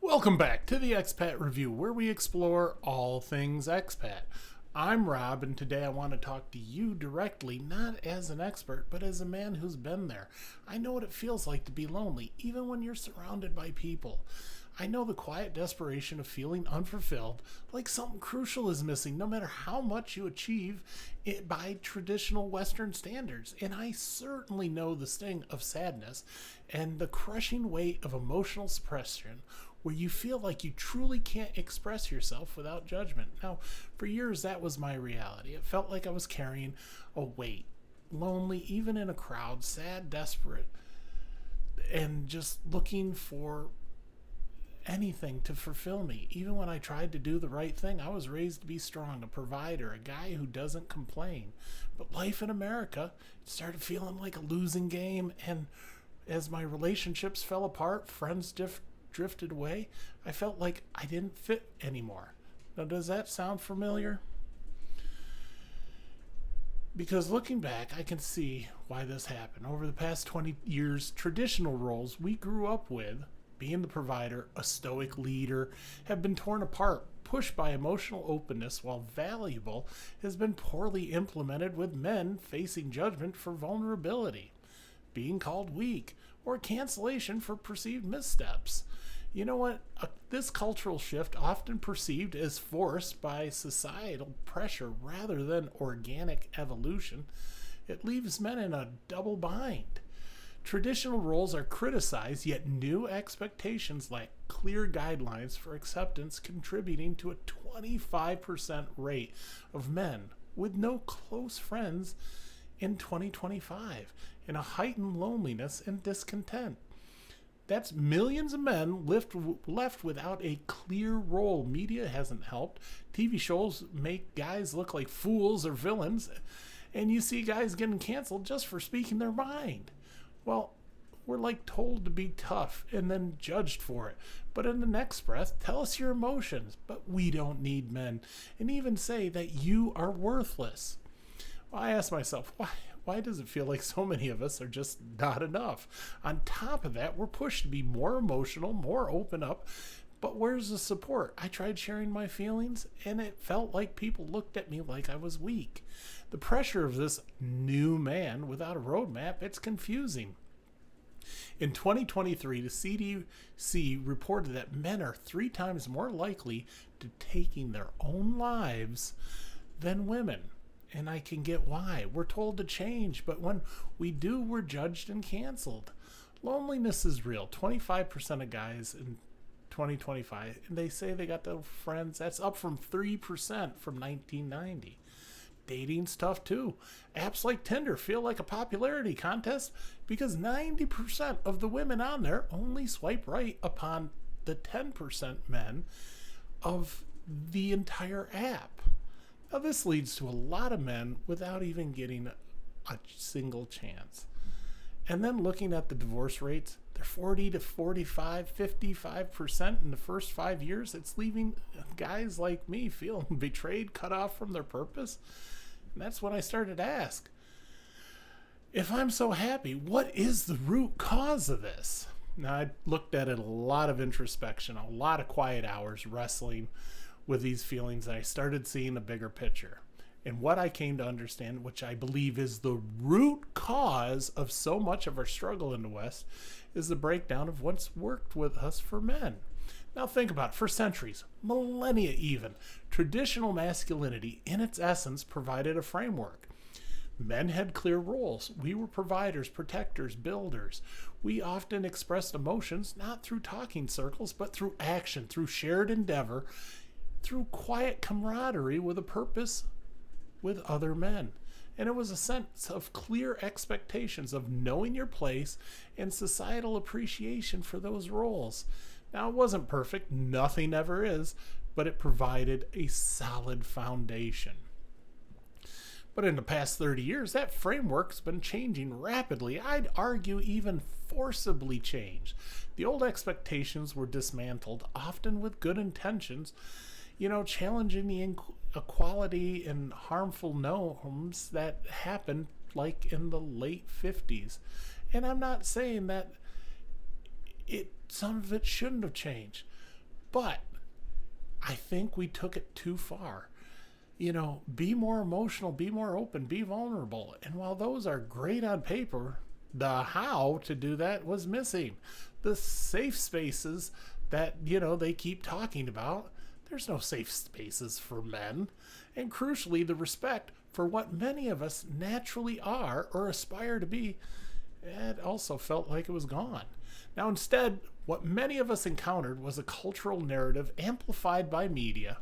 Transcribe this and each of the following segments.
Welcome back to the Expat Review, where we explore all things expat. I'm Rob, and today I want to talk to you directly, not as an expert, but as a man who's been there. I know what it feels like to be lonely, even when you're surrounded by people. I know the quiet desperation of feeling unfulfilled, like something crucial is missing, no matter how much you achieve it by traditional Western standards. And I certainly know the sting of sadness and the crushing weight of emotional suppression, where you feel like you truly can't express yourself without judgment. Now, for years, that was my reality. It felt like I was carrying a weight, lonely, even in a crowd, sad, desperate, and just looking for anything to fulfill me. Even when I tried to do the right thing, I was raised to be strong, a provider, a guy who doesn't complain. But life in America started feeling like a losing game, and as my relationships fell apart, friends drifted away, I felt like I didn't fit anymore. Now, does that sound familiar? Because looking back, I can see why this happened. Over the past 20 years, traditional roles we grew up with, being the provider, a stoic leader, have been torn apart, pushed by emotional openness, while valuable has been poorly implemented, with men facing judgment for vulnerability, being called weak, or cancellation for perceived missteps. You know what? This cultural shift, often perceived as forced by societal pressure rather than organic evolution, it leaves men in a double bind. Traditional roles are criticized, yet new expectations lack clear guidelines for acceptance, contributing to a 25% rate of men with no close friends in 2025, and a heightened loneliness and discontent. That's millions of men left without a clear role. Media hasn't helped. TV shows make guys look like fools or villains, and you see guys getting canceled just for speaking their mind. Well, we're like told to be tough and then judged for it. But in the next breath, tell us your emotions. But we don't need men. And even say that you are worthless. Well, I ask myself, why does it feel like so many of us are just not enough? On top of that, we're pushed to be more emotional, more open up. But where's the support? I tried sharing my feelings, and it felt like people looked at me like I was weak. The pressure of this new man without a roadmap, it's confusing. In 2023, the CDC reported that men are 3 times more likely to taking their own lives than women. And I can get why. We're told to change, but when we do, we're judged and canceled. Loneliness is real. 25% of guys in 2025, and they say they got their friends. That's up from 3% from 1990. Dating's tough too. Apps like Tinder feel like a popularity contest because 90% of the women on there only swipe right upon the 10% men of the entire app. Now, this leads to a lot of men without even getting a single chance. And then looking at the divorce rates, they're 40 to 45, 55% in the first 5 years. It's leaving guys like me feeling betrayed, cut off from their purpose. And that's when I started to ask, if I'm so happy, what is the root cause of this? Now, I looked at it a lot of introspection, a lot of quiet hours wrestling with these feelings. I started seeing a bigger picture. And what I came to understand, which I believe is the root cause of so much of our struggle in the West, is the breakdown of what's worked with us for men. Now think about it. For centuries, millennia even, traditional masculinity in its essence provided a framework. Men had clear roles. We were providers, protectors, builders. We often expressed emotions not through talking circles, but through action, through shared endeavor, through quiet camaraderie with a purpose with other men. And it was a sense of clear expectations of knowing your place and societal appreciation for those roles. Now, it wasn't perfect, nothing ever is, but it provided a solid foundation. But in the past 30 years, that framework's been changing rapidly. I'd argue even forcibly changed. The old expectations were dismantled, often with good intentions, challenging the inequality and harmful norms that happened like in the late 50s. And I'm not saying that some of it shouldn't have changed. But I think we took it too far. Be more emotional, be more open, be vulnerable. And while those are great on paper, the how to do that was missing. The safe spaces that, they keep talking about, there's no safe spaces for men. And crucially, the respect for what many of us naturally are or aspire to be, it also felt like it was gone. Now, instead, what many of us encountered was a cultural narrative amplified by media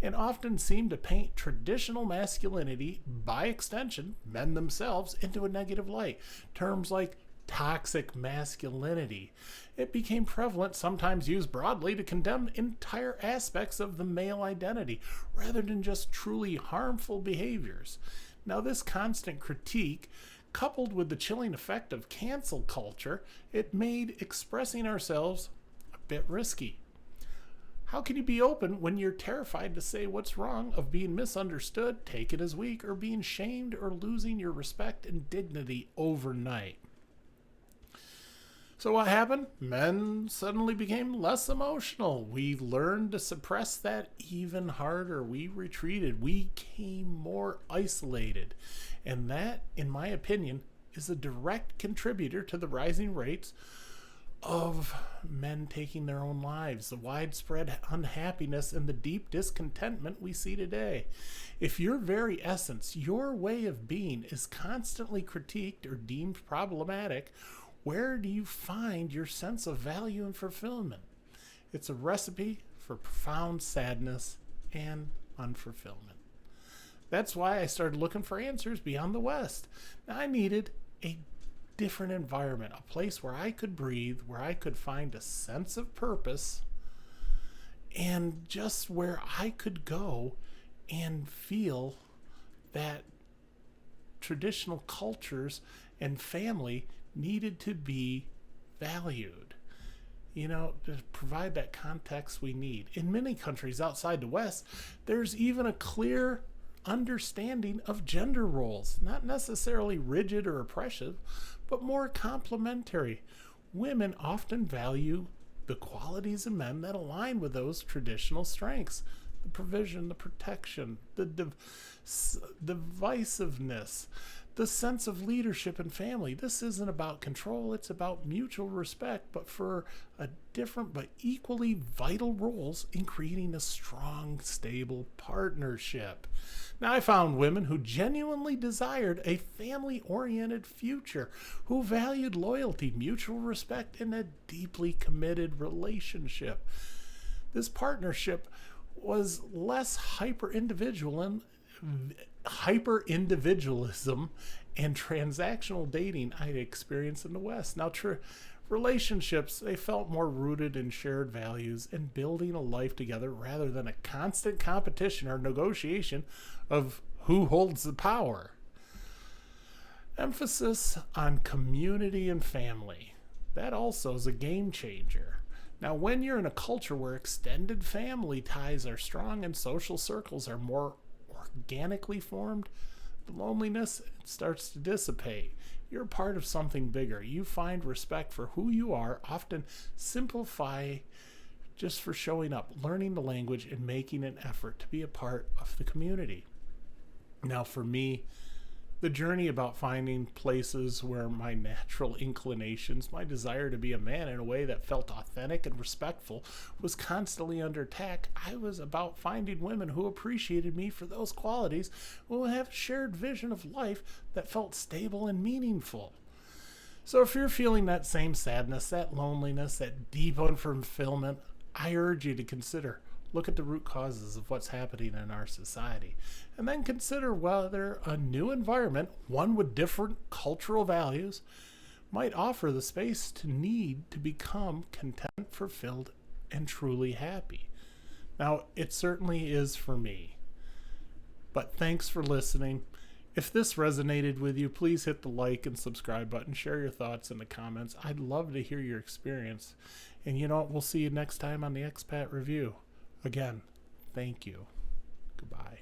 and often seemed to paint traditional masculinity, by extension, men themselves, into a negative light. Terms like toxic masculinity. It became prevalent, sometimes used broadly, to condemn entire aspects of the male identity, rather than just truly harmful behaviors. Now, this constant critique, coupled with the chilling effect of cancel culture, it made expressing ourselves a bit risky. How can you be open when you're terrified to say what's wrong, of being misunderstood, taken as weak, or being shamed, or losing your respect and dignity overnight? So what happened? Men suddenly became less emotional. We learned to suppress that even harder. We retreated. We became more isolated. And that, in my opinion, is a direct contributor to the rising rates of men taking their own lives, the widespread unhappiness, and the deep discontentment we see today. If your very essence, your way of being, is constantly critiqued or deemed problematic, where do you find your sense of value and fulfillment? It's a recipe for profound sadness and unfulfillment. That's why I started looking for answers beyond the West. Now, I needed a different environment, a place where I could breathe, where I could find a sense of purpose, and just where I could go and feel that traditional cultures and family needed to be valued, to provide that context we need. In many countries outside the West, there's even a clear understanding of gender roles, not necessarily rigid or oppressive, but more complementary. Women often value the qualities in men that align with those traditional strengths: the provision, the protection, the divisiveness, the sense of leadership and family. This isn't about control, it's about mutual respect, but for a different but equally vital roles in creating a strong, stable partnership. Now, I found women who genuinely desired a family-oriented future, who valued loyalty, mutual respect, and a deeply committed relationship. This partnership was less hyper-individualism and transactional dating I'd experienced in the West. Now, relationships, they felt more rooted in shared values and building a life together rather than a constant competition or negotiation of who holds the power. Emphasis on community and family. That also is a game changer. Now, when you're in a culture where extended family ties are strong and social circles are more organically formed, the loneliness starts to dissipate. You're part of something bigger. You find respect for who you are, often simplify just for showing up, learning the language, and making an effort to be a part of the community. Now, for me, the journey about finding places where my natural inclinations, my desire to be a man in a way that felt authentic and respectful, was constantly under attack. I was about finding women who appreciated me for those qualities, who have a shared vision of life that felt stable and meaningful. So if you're feeling that same sadness, that loneliness, that deep unfulfillment, I urge you to consider. Look at the root causes of what's happening in our society, and then consider whether a new environment, one with different cultural values, might offer the space to need to become content, fulfilled, and truly happy. Now, it certainly is for me. But thanks for listening. If this resonated with you, please hit the like and subscribe button. Share your thoughts in the comments. I'd love to hear your experience. And you know what? We'll see you next time on the Expat Review. Again, thank you. Goodbye.